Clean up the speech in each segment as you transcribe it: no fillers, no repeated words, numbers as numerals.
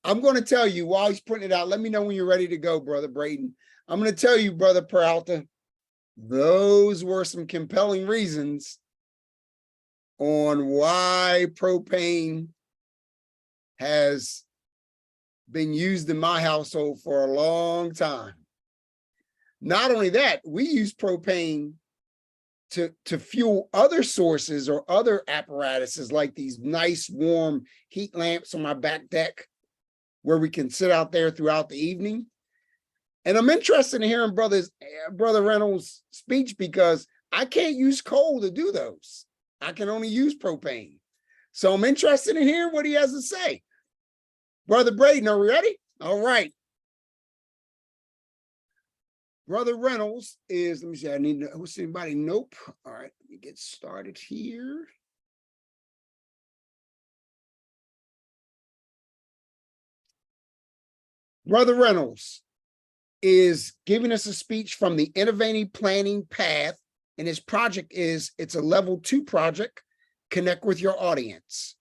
I'm going to tell you while he's putting it out. Let me know when you're ready to go, Brother Braden. I'm going to tell you, Brother Peralta, those were some compelling reasons on why propane has been used in my household for a long time. Not only that, we use propane to fuel other sources or other apparatuses like these nice warm heat lamps on my back deck where we can sit out there throughout the evening. And I'm interested in hearing Brother Reynolds' speech because I can't use coal to do those. I can only use propane. So I'm interested in hearing what he has to say. Brother Braden, are we ready? All right. Brother Reynolds is, let me see, I need to, who's anybody? Nope. All right, let me get started here. Brother Reynolds is giving us a speech from the Innovating Planning Path, and his project is, it's a level 2 project, Connect with Your Audience.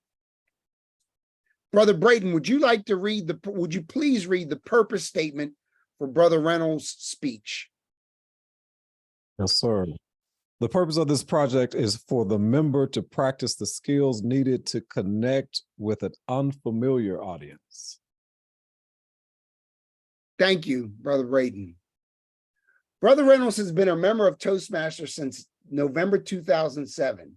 Brother Braden, would you please read the purpose statement for Brother Reynolds' speech? Yes, sir. The purpose of this project is for the member to practice the skills needed to connect with an unfamiliar audience. Thank you, Brother Braden. Brother Reynolds has been a member of Toastmasters since November 2007.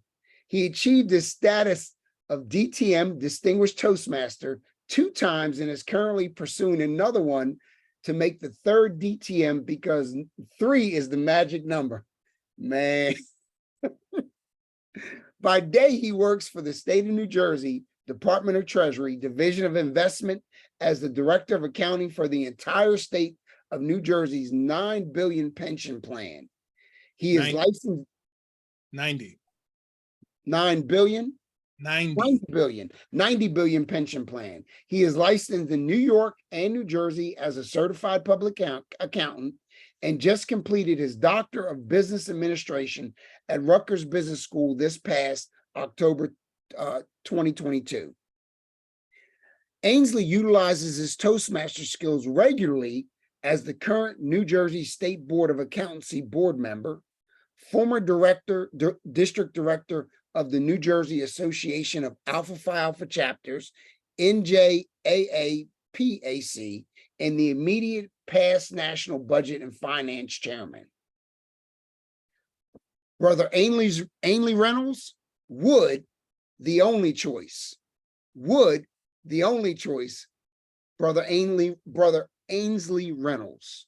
He achieved his status of DTM, Distinguished Toastmaster, 2 times and is currently pursuing another one to make the 3rd DTM because 3 is the magic number. Man. By day, he works for the state of New Jersey, Department of Treasury, Division of Investment as the Director of Accounting for the entire state of New Jersey's $9 billion pension plan. He is licensed 90. 9 billion? 90 billion pension plan. He is licensed in New York and New Jersey as a certified public accountant and just completed his Doctor of Business Administration at Rutgers Business School this past October 2022. Ainsley utilizes his Toastmaster skills regularly as the current New Jersey State Board of Accountancy board member, former district director of the New Jersey Association of Alpha Phi Alpha Chapters, NJAAPAC, and the immediate past National Budget and Finance Chairman. Brother Ainsley Reynolds, Wood, the only choice. Wood, the only choice. Brother Ainsley Reynolds.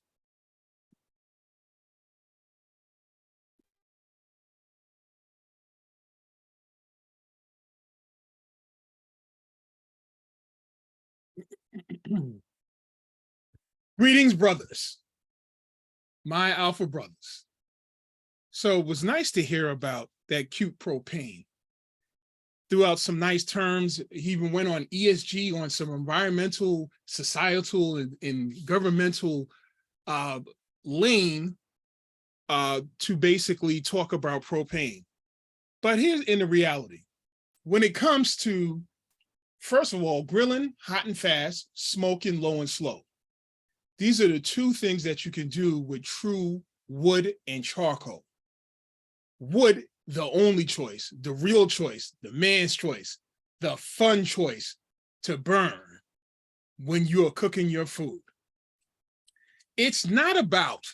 Greetings, brothers, my Alpha brothers. So it was nice to hear about that cute propane. Threw out some nice terms. He even went on ESG on some environmental, societal, and governmental lane to basically talk about propane. But here's in the reality. When it comes to, first of all, grilling hot and fast, smoking low and slow. These are the 2 things that you can do with true wood and charcoal. Wood, the only choice, the real choice, the man's choice, the fun choice to burn when you're cooking your food. It's not about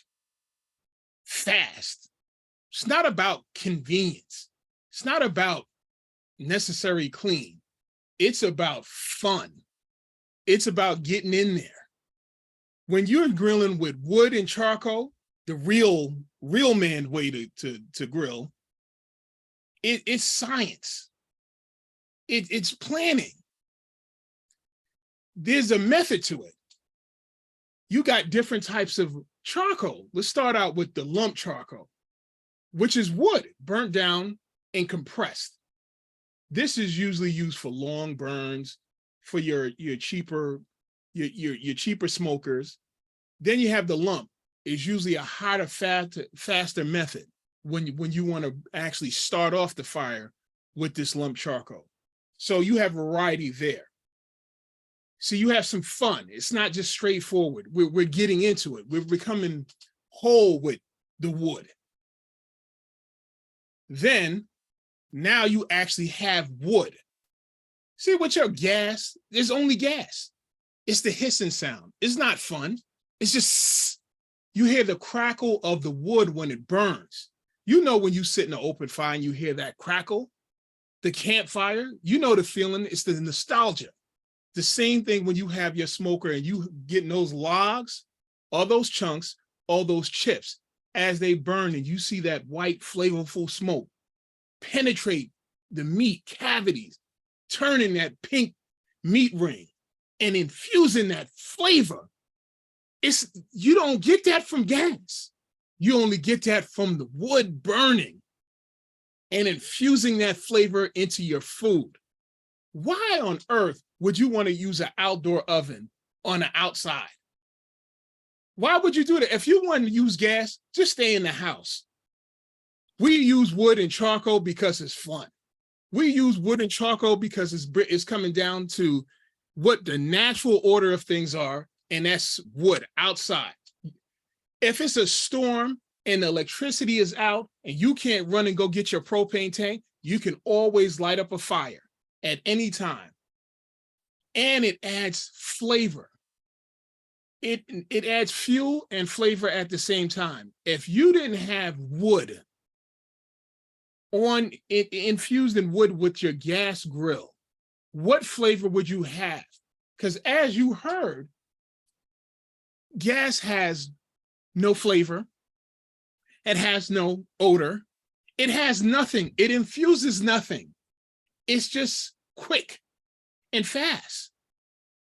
fast. It's not about convenience. It's not about necessary clean. It's about fun. It's about getting in there. When you're grilling with wood and charcoal, the real man way to grill, it's science. It's planning. There's a method to it. You got different types of charcoal. Let's start out with the lump charcoal, which is wood burnt down and compressed. This is usually used for long burns, for your cheaper smokers. Then you have the lump. It's usually a hotter, faster method when you want to actually start off the fire with this lump charcoal. So you have variety there. So you have some fun. It's not just straightforward. We're getting into it. We're becoming whole with the wood. Then now you actually have wood. See, with your gas, there's only gas. It's the hissing sound. It's not fun. It's just, you hear the crackle of the wood when it burns. You know, when you sit in an open fire and you hear that crackle, the campfire, you know the feeling. It's the nostalgia. The same thing when you have your smoker and you getting those logs, all those chunks, all those chips, as they burn and you see that white flavorful smoke penetrate the meat cavities, turning that pink meat ring and infusing that flavor. You don't get that from gas. You only get that from the wood burning and infusing that flavor into your food. Why on earth would you want to use an outdoor oven on the outside? Why would you do that? If you want to use gas, just stay in the house. We use wood and charcoal because it's fun. We use wood and charcoal because it's coming down to what the natural order of things are, and that's wood outside. If it's a storm and the electricity is out and you can't run and go get your propane tank, you can always light up a fire at any time. And it adds flavor. It adds fuel and flavor at the same time. If you didn't have wood infused in wood with your gas grill, what flavor would you have? Because as you heard, gas has no flavor. It has no odor. It has nothing. It infuses nothing. It's just quick and fast.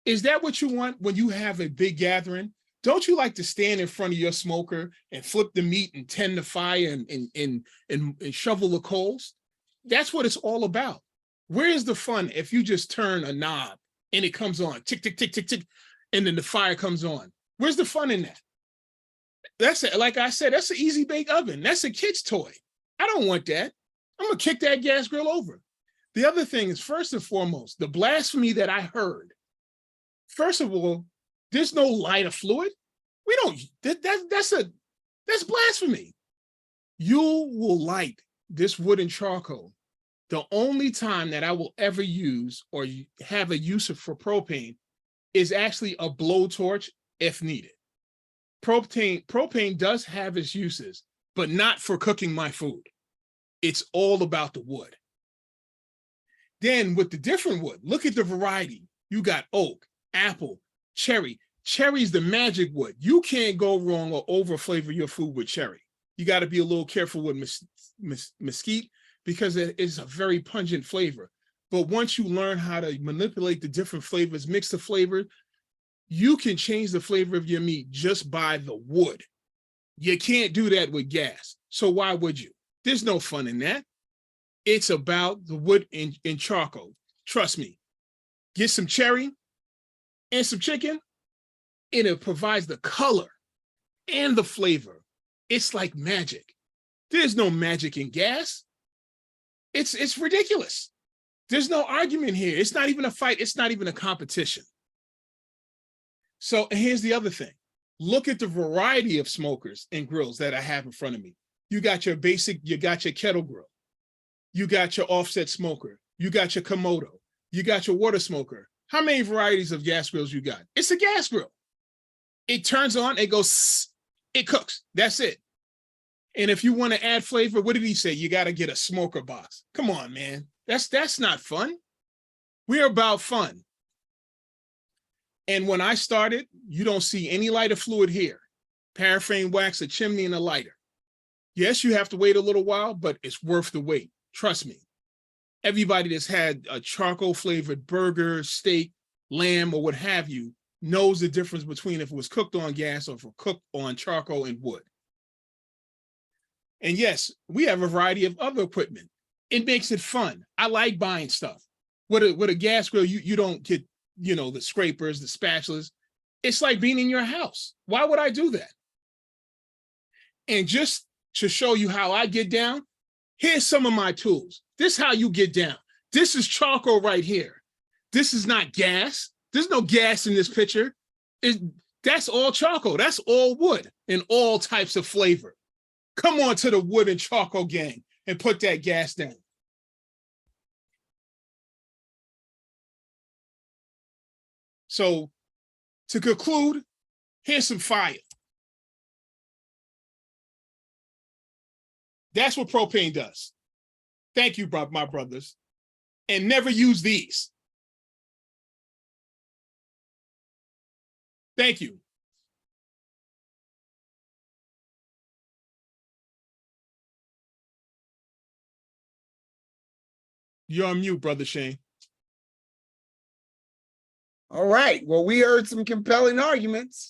Is that what you want when you have a big gathering? Don't you like to stand in front of your smoker and flip the meat and tend the fire and shovel the coals? That's what it's all about. Where is the fun if you just turn a knob and it comes on, tick, tick, tick, tick, tick, and then the fire comes on? Where's the fun in that? That's it. Like I said, that's an easy bake oven. That's a kid's toy. I don't want that. I'm gonna kick that gas grill over. The other thing is, first and foremost, the blasphemy that I heard. First of all, there's no lighter fluid. We don't, that's blasphemy. You will light this wood and charcoal. The only time that I will ever use or have a use for propane is actually a blowtorch if needed. Propane does have its uses, but not for cooking my food. It's all about the wood. Then with the different wood, look at the variety. You got oak, apple, cherry. Cherry's the magic wood. You can't go wrong or over flavor your food with cherry. You got to be a little careful with mesquite because it is a very pungent flavor. But once you learn how to manipulate the different flavors, mix the flavor, you can change the flavor of your meat just by the wood. You can't do that with gas. So why would you? There's no fun in that. It's about the wood and charcoal. Trust me. Get some cherry and some chicken, and it provides the color and the flavor. It's like magic. There's no magic in gas. It's ridiculous. There's no argument here. It's not even a fight. It's not even a competition. So here's the other thing. Look at the variety of smokers and grills that I have in front of me. You got your kettle grill. You got your offset smoker. You got your Komodo. You got your water smoker. How many varieties of gas grills you got? It's a gas grill. It turns on, it goes, it cooks. That's it. And if you want to add flavor, what did he say? You got to get a smoker box. Come on, man. That's not fun. We're about fun. And when I started, you don't see any lighter fluid here. Paraffin wax, a chimney, and a lighter. Yes, you have to wait a little while, but it's worth the wait. Trust me. Everybody that's had a charcoal flavored burger, steak, lamb, or what have you knows the difference between if it was cooked on gas or if it was cooked on charcoal and wood. And yes, we have a variety of other equipment. It makes it fun. I like buying stuff. With a gas grill, you don't get, the scrapers, the spatulas. It's like being in your house. Why would I do that? And just to show you how I get down, here's some of my tools. This is how you get down. This is charcoal right here. This is not gas. There's no gas in this picture. That's all charcoal. That's all wood and all types of flavor. Come on to the wood and charcoal gang and put that gas down. So to conclude, here's some fire. That's what propane does. Thank you, my brothers. And never use these. Thank you. You're on mute, Brother Shane. All right. Well, we heard some compelling arguments.